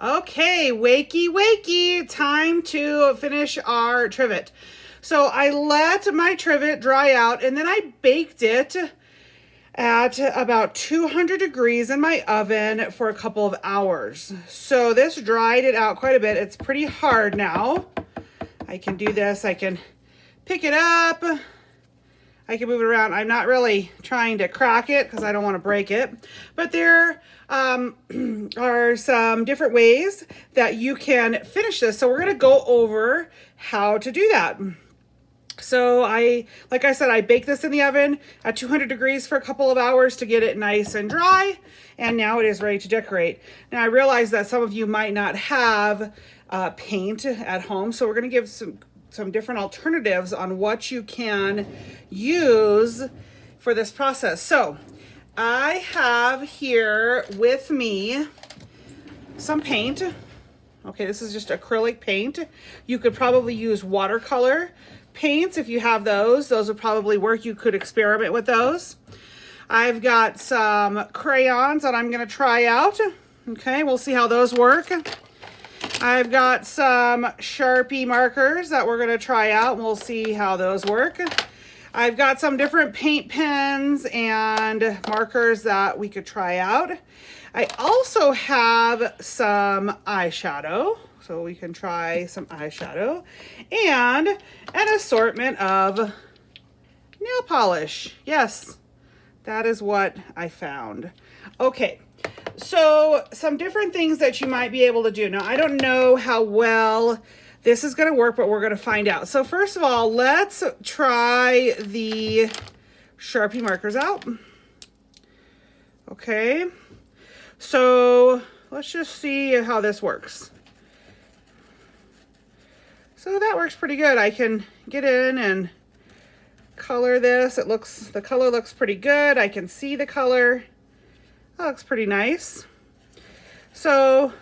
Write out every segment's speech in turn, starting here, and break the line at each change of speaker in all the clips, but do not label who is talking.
Okay, wakey, wakey, time to finish our trivet. So I let my trivet dry out and then I baked it at about 200 degrees in my oven for a couple of hours. So this dried it out quite a bit. It's pretty hard now. I can do this, I can pick it up, I can move it around. I'm not really trying to crack it because I don't want to break it. But there are some different ways that you can finish this. So we're going to go over how to do that. So like I said, I baked this in the oven at 200 degrees for a couple of hours to get it nice and dry. And now it is ready to decorate. Now I realize that some of you might not have paint at home. So we're going to give some different alternatives on what you can use for this process. So I have here with me some paint. Okay, this is just acrylic paint. You could probably use watercolor paints if you have those. Those would probably work. You could experiment with those. I've got some crayons that I'm going to try out. Okay, we'll see how those work. I've got some Sharpie markers that we're going to try out, and we'll see how those work. I've got some different paint pens and markers that we could try out. I also have some eyeshadow, so we can try some eyeshadow, and an assortment of nail polish. Yes, that is what I found. Okay. So some different things that you might be able to do. Now, I don't know how well this is going to work, but we're going to find out. So first of all, let's try the Sharpie markers out. Okay. So let's just see how this works. So that works pretty good. I can get in and color this. The color looks pretty good. I can see the color. That looks pretty nice. So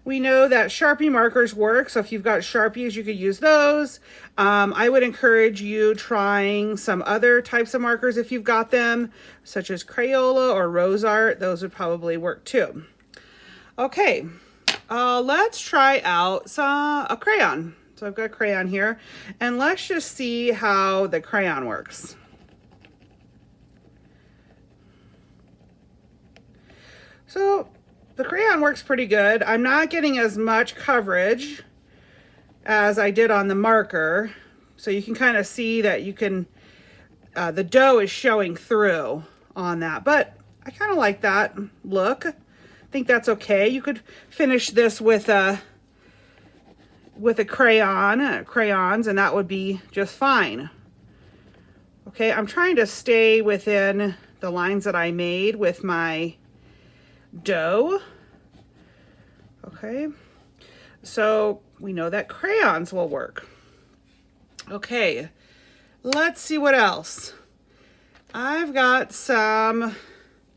we know that Sharpie markers work. So if you've got Sharpies, you could use those. I would encourage you trying some other types of markers if you've got them, such as Crayola or Rose Art. Those would probably work too. Okay, let's try out a crayon. So I've got a crayon here, and let's just see how the crayon works. So the crayon works pretty good. I'm not getting as much coverage as I did on the marker. So you can kind of see that the dough is showing through on that. But I kind of like that look. I think that's okay. You could finish this with a crayons, and that would be just fine. Okay, I'm trying to stay within the lines that I made with my dough. Okay, so we know that crayons will work. Okay, let's see what else. I've got some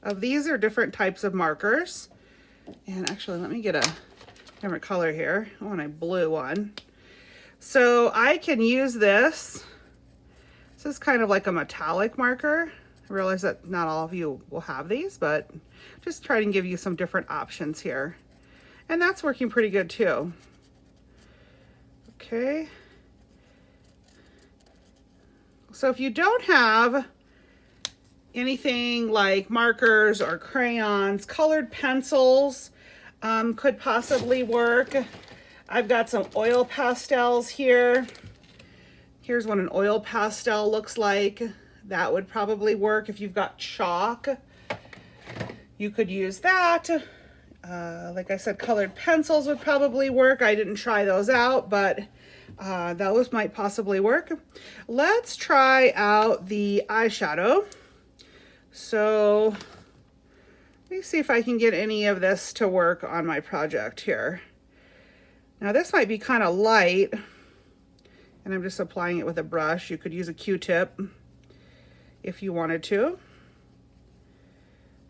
of these are different types of markers. And actually, let me get a different color here. I want a blue one. So I can use this. This is kind of like a metallic marker. I realize that not all of you will have these, but just try to give you some different options here. And that's working pretty good too. Okay. So if you don't have anything like markers or crayons, colored pencils could possibly work. I've got some oil pastels here. Here's what an oil pastel looks like. That would probably work. If you've got chalk, you could use that. Like I said, colored pencils would probably work. I didn't try those out, but those might possibly work. Let's try out the eyeshadow. So let me see if I can get any of this to work on my project here. Now this might be kind of light, and I'm just applying it with a brush. You could use a Q-tip if you wanted to.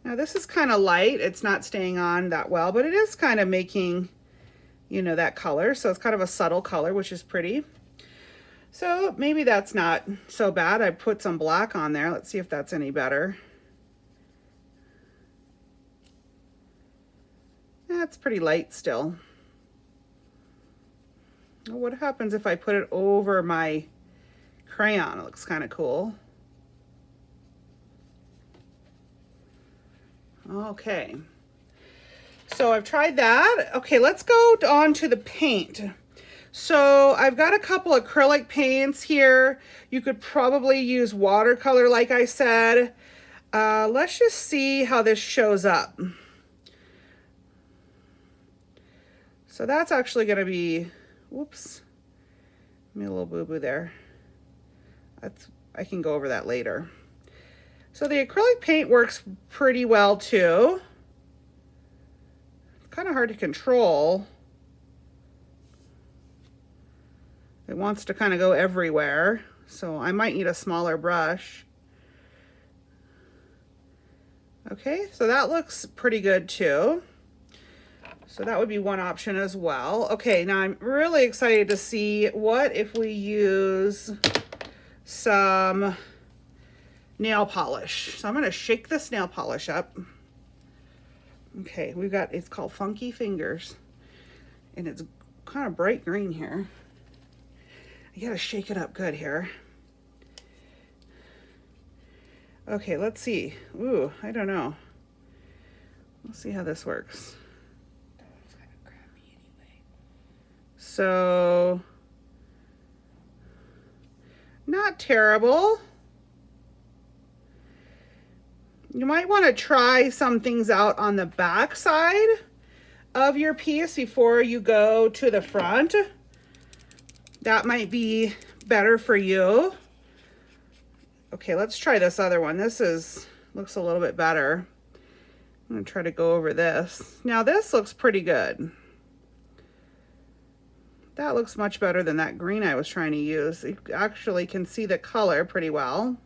Now this is kind of light. It's not staying on that well, but it is kind of making, you know, that color. So it's kind of a subtle color, which is pretty. So maybe that's not so bad. I put some black on there. Let's see if that's any better. That's pretty light still. What happens if I put it over my crayon? It looks kind of cool. Okay, so I've tried that. Okay, let's go on to the paint. So I've got a couple acrylic paints here. You could probably use watercolor, like I said. Let's just see how this shows up. So that's actually going to be, whoops, made a little boo-boo there. I can go over that later. So the acrylic paint works pretty well too. It's kind of hard to control. It wants to kind of go everywhere, so I might need a smaller brush. Okay, so that looks pretty good too. So that would be one option as well. Okay, now I'm really excited to see what if we use some nail polish. So I'm going to shake this nail polish up. Okay, we've got, it's called Funky Fingers, and it's kind of bright green here. I gotta shake it up good here. Okay, let's see. Ooh, I don't know. Let's see how this works.
That one's kind of crappy anyway.
So, not terrible. You might want to try some things out on the back side of your piece before you go to the front. That might be better for you. Okay, let's try this other one. This looks a little bit better. I'm gonna try to go over this. Now this looks pretty good. That looks much better than that green I was trying to use. You actually can see the color pretty well.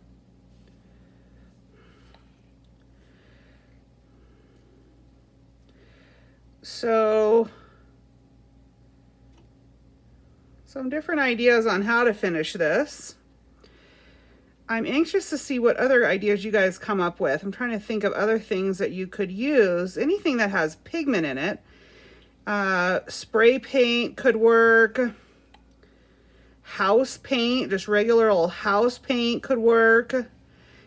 So, some different ideas on how to finish this. I'm anxious to see what other ideas you guys come up with. I'm trying to think of other things that you could use. Anything that has pigment in it. Spray paint could work. House paint, just regular old house paint could work.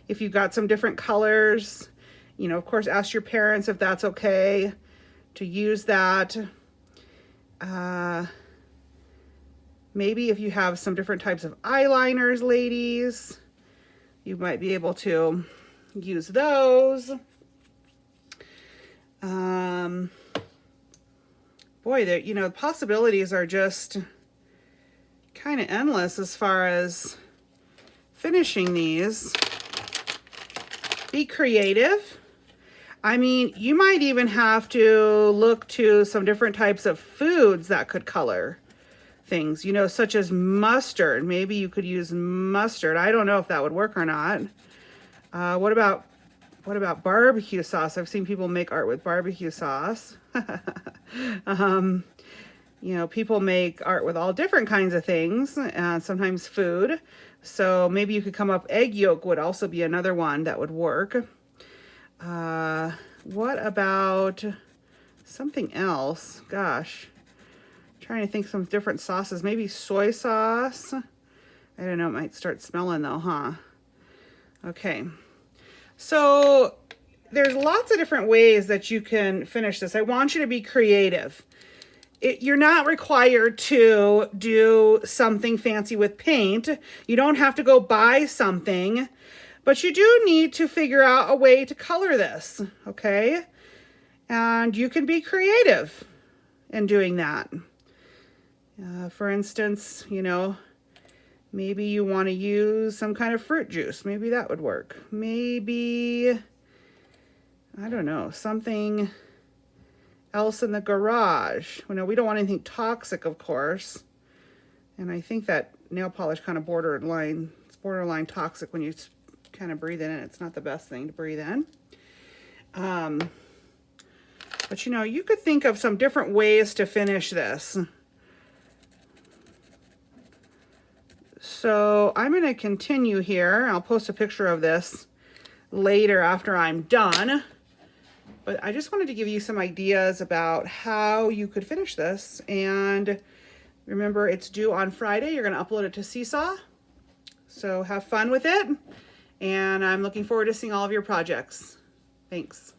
If you've got some different colors, you know, of course, ask your parents if that's okay to use that. Maybe if you have some different types of eyeliners, ladies, you might be able to use those. Boy, you know, the possibilities are just kind of endless as far as finishing these. Be creative. I mean, you might even have to look to some different types of foods that could color things, you know, such as mustard. Maybe you could use mustard. I don't know if that would work or not. What about barbecue sauce? I've seen people make art with barbecue sauce. You know, people make art with all different kinds of things, sometimes food. So maybe you could come up, egg yolk would also be another one that would work. What about something else? Gosh, I'm trying to think some different sauces. Maybe soy sauce. I don't know, it might start smelling though, huh? Okay. So there's lots of different ways that you can finish this. I want you to be creative. You're not required to do something fancy with paint. You don't have to go buy something, but you do need to figure out a way to color this, okay? And you can be creative in doing that. For instance, you know, maybe you want to use some kind of fruit juice. Maybe that would work. Maybe, I don't know, something else in the garage. You know, we don't want anything toxic, of course. And I think that nail polish kind of it's borderline toxic when you kind of breathe in it. It's not the best thing to breathe in. But you know, you could think of some different ways to finish this. So I'm going to continue here. I'll post a picture of this later after I'm done. But I just wanted to give you some ideas about how you could finish this. And remember, it's due on Friday. You're going to upload it to Seesaw. So have fun with it. And I'm looking forward to seeing all of your projects. Thanks.